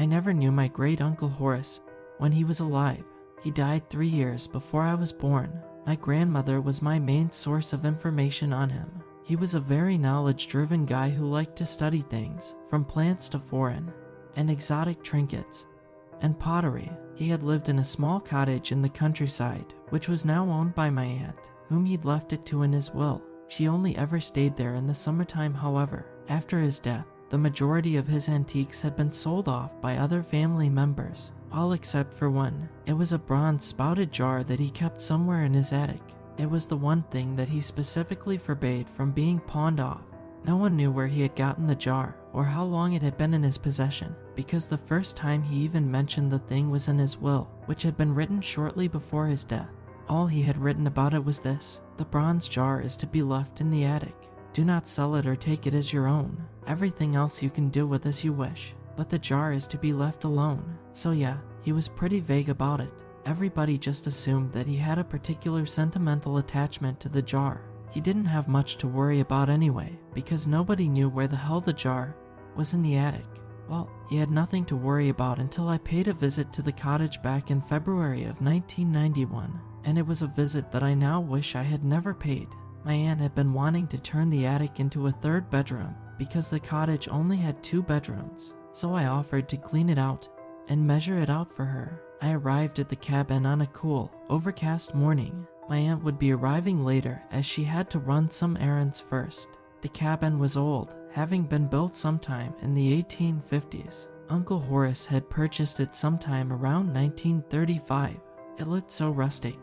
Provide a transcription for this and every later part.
I never knew my great-uncle Horace when he was alive. He died 3 years before I was born. My grandmother was my main source of information on him. He was a very knowledge-driven guy who liked to study things, from plants to foreign and exotic trinkets and pottery. He had lived in a small cottage in the countryside, which was now owned by my aunt, whom he'd left it to in his will. She only ever stayed there in the summertime, however. After his death, the majority of his antiques had been sold off by other family members, all except for one. It was a bronze spouted jar that he kept somewhere in his attic. It was the one thing that he specifically forbade from being pawned off. No one knew where he had gotten the jar or how long it had been in his possession, because the first time he even mentioned the thing was in his will, which had been written shortly before his death. All he had written about it was this: the bronze jar is to be left in the attic. Do not sell it or take it as your own. Everything else you can do with as you wish, but the jar is to be left alone. So yeah, he was pretty vague about it. Everybody just assumed that he had a particular sentimental attachment to the jar. He didn't have much to worry about anyway, because nobody knew where the hell the jar was in the attic. Well, he had nothing to worry about until I paid a visit to the cottage back in February of 1991, and it was a visit that I now wish I had never paid. My aunt had been wanting to turn the attic into a 3rd bedroom because the cottage only had 2 bedrooms, so I offered to clean it out and measure it out for her. I arrived at the cabin on a cool, overcast morning. My aunt would be arriving later as she had to run some errands first. The cabin was old, having been built sometime in the 1850s. Uncle Horace had purchased it sometime around 1935. It looked so rustic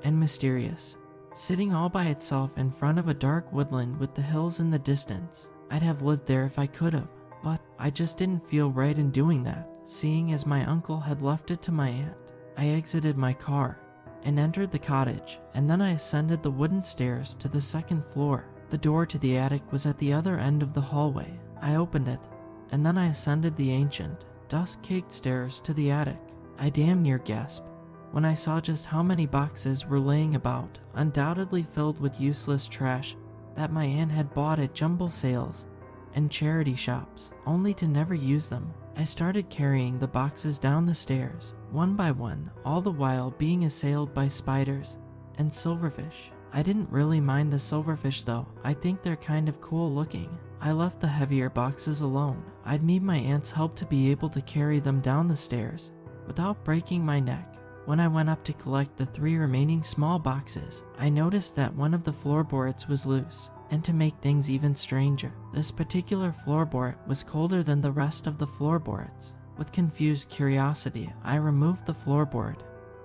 and mysterious, sitting all by itself in front of a dark woodland with the hills in the distance. I'd have lived there if I could have, but I just didn't feel right in doing that, seeing as my uncle had left it to my aunt. I exited my car and entered the cottage, and then I ascended the wooden stairs to the 2nd floor. The door to the attic was at the other end of the hallway. I opened it, and then I ascended the ancient, dust-caked stairs to the attic. I damn near gasped when I saw just how many boxes were laying about, undoubtedly filled with useless trash that my aunt had bought at jumble sales and charity shops, only to never use them. I started carrying the boxes down the stairs, one by one, all the while being assailed by spiders and silverfish. I didn't really mind the silverfish though, I think they're kind of cool looking. I left the heavier boxes alone. I'd need my aunt's help to be able to carry them down the stairs without breaking my neck. When I went up to collect the 3 remaining small boxes, I noticed that one of the floorboards was loose. And to make things even stranger, this particular floorboard was colder than the rest of the floorboards. With confused curiosity, I removed the floorboard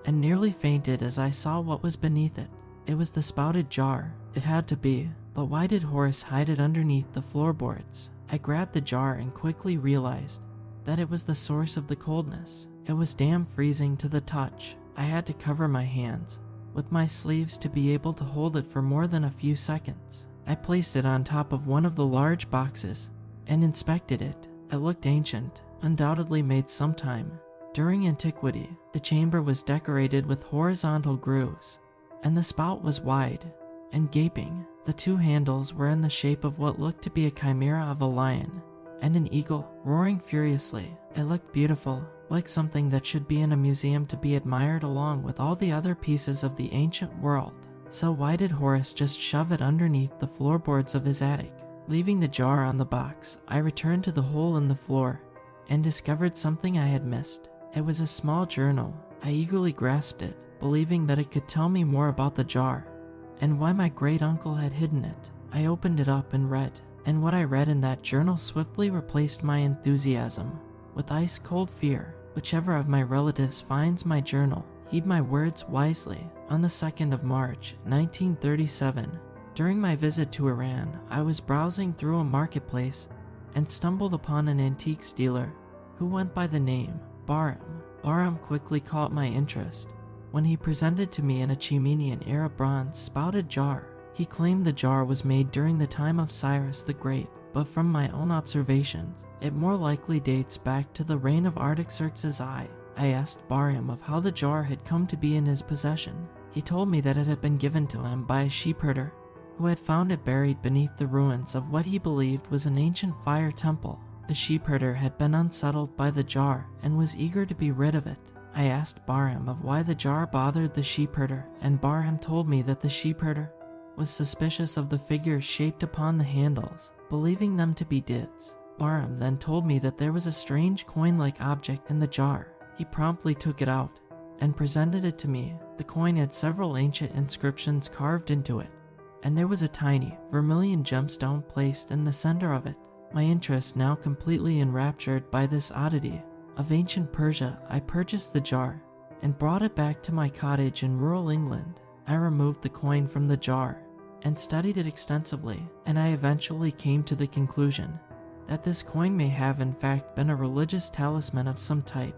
and nearly fainted as I saw what was beneath it. It was the spouted jar. It had to be, but why did Horace hide it underneath the floorboards? I grabbed the jar and quickly realized that it was the source of the coldness. It was damn freezing to the touch. I had to cover my hands with my sleeves to be able to hold it for more than a few seconds. I placed it on top of one of the large boxes and inspected it. It looked ancient, undoubtedly made sometime during antiquity. The chamber was decorated with horizontal grooves, and the spout was wide and gaping. The 2 handles were in the shape of what looked to be a chimera of a lion and an eagle roaring furiously. It looked beautiful, like something that should be in a museum to be admired along with all the other pieces of the ancient world. So why did Horace just shove it underneath the floorboards of his attic? Leaving the jar on the box, I returned to the hole in the floor and discovered something I had missed. It was a small journal. I eagerly grasped it, believing that it could tell me more about the jar and why my great-uncle had hidden it. I opened it up and read, and what I read in that journal swiftly replaced my enthusiasm with ice-cold fear. Whichever of my relatives finds my journal, heed my words wisely. On the 2nd of March, 1937, during my visit to Iran, I was browsing through a marketplace and stumbled upon an antiques dealer who went by the name Bahram. Bahram quickly caught my interest when he presented to me an Achaemenian-era bronze spouted jar. He claimed the jar was made during the time of Cyrus the Great, but from my own observations, it more likely dates back to the reign of Artaxerxes I. I asked Bahram of how the jar had come to be in his possession. He told me that it had been given to him by a sheepherder who had found it buried beneath the ruins of what he believed was an ancient fire temple. The sheepherder had been unsettled by the jar and was eager to be rid of it. I asked Barham of why the jar bothered the sheepherder, and Barham told me that the sheepherder was suspicious of the figures shaped upon the handles, believing them to be divs. Barham then told me that there was a strange coin-like object in the jar. He promptly took it out and presented it to me. The coin had several ancient inscriptions carved into it, and there was a tiny vermilion gemstone placed in the center of it. My interest now completely enraptured by this oddity of ancient Persia, I purchased the jar and brought it back to my cottage in rural England. I removed the coin from the jar and studied it extensively, and I eventually came to the conclusion that this coin may have in fact been a religious talisman of some type,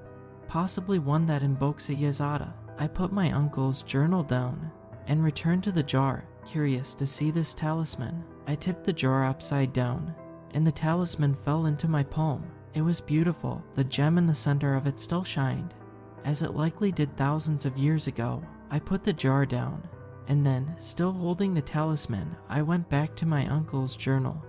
possibly one that invokes a Yazada. I put my uncle's journal down and returned to the jar, curious to see this talisman. I tipped the jar upside down, and the talisman fell into my palm. It was beautiful. The gem in the center of it still shined, as it likely did thousands of years ago. I put the jar down, and then, still holding the talisman, I went back to my uncle's journal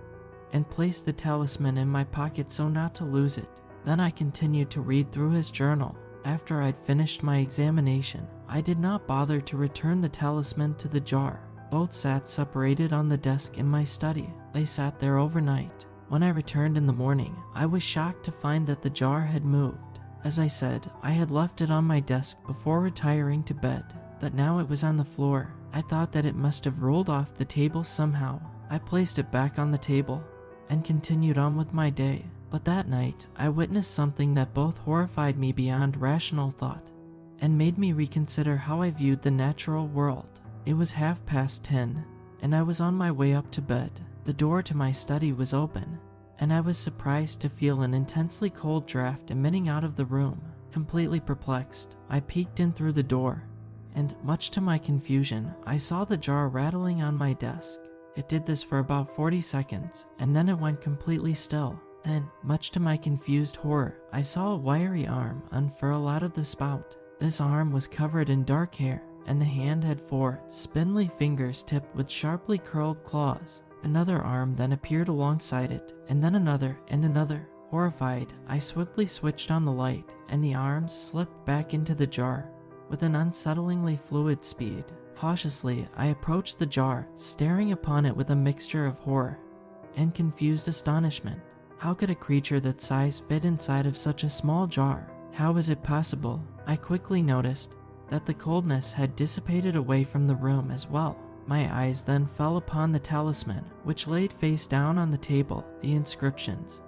and placed the talisman in my pocket so not to lose it. Then I continued to read through his journal. After I'd finished my examination, I did not bother to return the talisman to the jar. Both sat separated on the desk in my study. They sat there overnight. When I returned in the morning, I was shocked to find that the jar had moved. As I said, I had left it on my desk before retiring to bed, but now it was on the floor. I thought that it must have rolled off the table somehow. I placed it back on the table and continued on with my day. But that night, I witnessed something that both horrified me beyond rational thought and made me reconsider how I viewed the natural world. It was 10:30, and I was on my way up to bed. The door to my study was open, and I was surprised to feel an intensely cold draft emitting out of the room. Completely perplexed, I peeked in through the door, and much to my confusion, I saw the jar rattling on my desk. It did this for about 40 seconds, and then it went completely still. Then, much to my confused horror, I saw a wiry arm unfurl out of the spout. This arm was covered in dark hair, and the hand had 4 spindly fingers tipped with sharply curled claws. Another arm then appeared alongside it, and then another and another. Horrified, I swiftly switched on the light, and the arms slipped back into the jar with an unsettlingly fluid speed. Cautiously, I approached the jar, staring upon it with a mixture of horror and confused astonishment. How could a creature that size fit inside of such a small jar? How was it possible? I quickly noticed that the coldness had dissipated away from the room as well. My eyes then fell upon the talisman, which laid face down on the table, the inscriptions,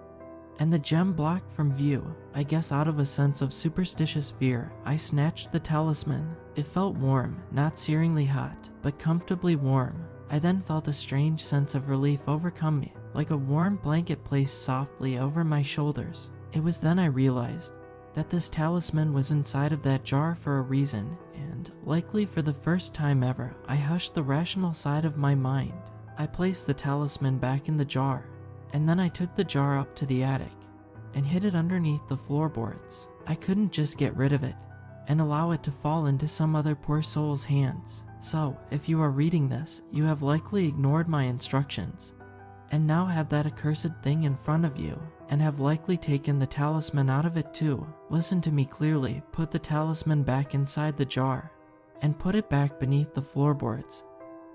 and the gem blocked from view. I guess out of a sense of superstitious fear, I snatched the talisman. It felt warm, not searingly hot, but comfortably warm. I then felt a strange sense of relief overcome me, like a warm blanket placed softly over my shoulders. It was then I realized that this talisman was inside of that jar for a reason, and, likely for the first time ever, I hushed the rational side of my mind. I placed the talisman back in the jar, and then I took the jar up to the attic and hid it underneath the floorboards. I couldn't just get rid of it and allow it to fall into some other poor soul's hands. So, if you are reading this, you have likely ignored my instructions and now have that accursed thing in front of you, and have likely taken the talisman out of it too. Listen to me clearly. Put the talisman back inside the jar and put it back beneath the floorboards,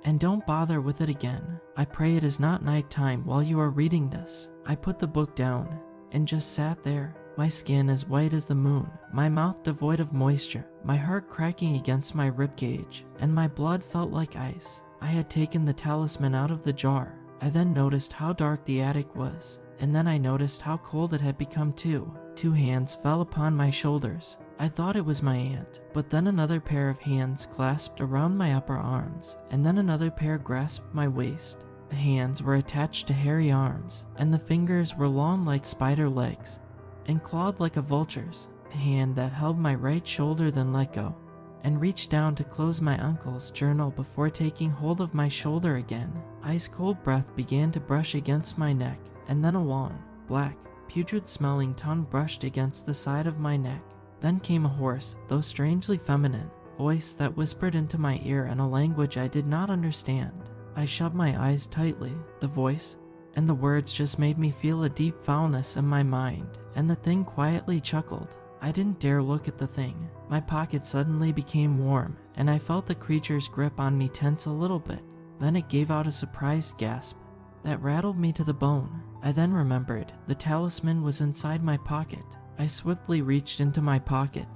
and don't bother with it again. I pray it is not nighttime while you are reading this. I put the book down and just sat there, my skin as white as the moon, my mouth devoid of moisture, my heart cracking against my ribcage, and my blood felt like ice. I had taken the talisman out of the jar. I then noticed how dark the attic was, and then I noticed how cold it had become too. 2 hands fell upon my shoulders. I thought it was my aunt, but then another pair of hands clasped around my upper arms, and then another pair grasped my waist. The hands were attached to hairy arms, and the fingers were long like spider legs and clawed like a vulture's. The hand that held my right shoulder then let go and reached down to close my uncle's journal before taking hold of my shoulder again. Ice-cold breath began to brush against my neck, and then a long, black, putrid-smelling tongue brushed against the side of my neck. Then came a hoarse, though strangely feminine, voice that whispered into my ear in a language I did not understand. I shut my eyes tightly. The voice and the words just made me feel a deep foulness in my mind, and the thing quietly chuckled. I didn't dare look at the thing. My pocket suddenly became warm, and I felt the creature's grip on me tense a little bit. Then it gave out a surprised gasp that rattled me to the bone. I then remembered the talisman was inside my pocket. I swiftly reached into my pocket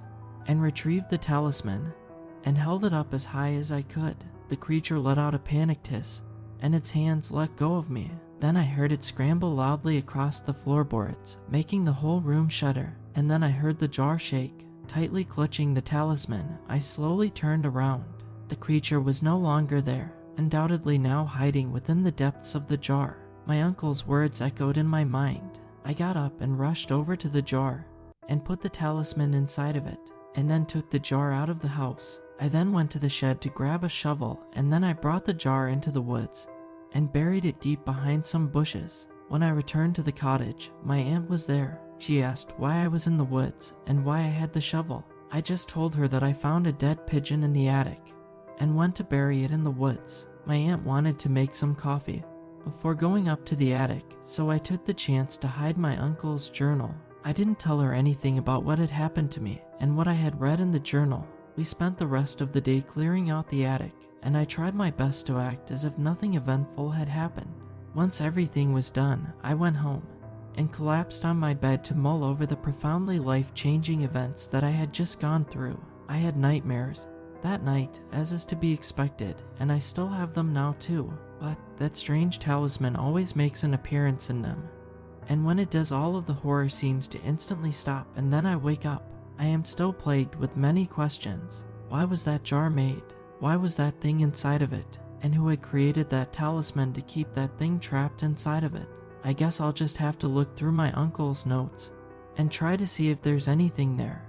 and retrieved the talisman and held it up as high as I could. The creature let out a panicked hiss, and its hands let go of me. Then I heard it scramble loudly across the floorboards, making the whole room shudder. And then I heard the jar shake. Tightly clutching the talisman, I slowly turned around. The creature was no longer there, undoubtedly now hiding within the depths of the jar. My uncle's words echoed in my mind. I got up and rushed over to the jar and put the talisman inside of it, and then took the jar out of the house. I then went to the shed to grab a shovel, and then I brought the jar into the woods and buried it deep behind some bushes. When I returned to the cottage, my aunt was there. She asked why I was in the woods and why I had the shovel. I just told her that I found a dead pigeon in the attic and went to bury it in the woods. My aunt wanted to make some coffee before going up to the attic, so I took the chance to hide my uncle's journal. I didn't tell her anything about what had happened to me and what I had read in the journal. We spent the rest of the day clearing out the attic, and I tried my best to act as if nothing eventful had happened. Once everything was done, I went home and collapsed on my bed to mull over the profoundly life-changing events that I had just gone through. I had nightmares that night, as is to be expected, and I still have them now too, but that strange talisman always makes an appearance in them. And when it does, all of the horror seems to instantly stop, and then I wake up. I am still plagued with many questions. Why was that jar made? Why was that thing inside of it? And who had created that talisman to keep that thing trapped inside of it? I guess I'll just have to look through my uncle's notes and try to see if there's anything there.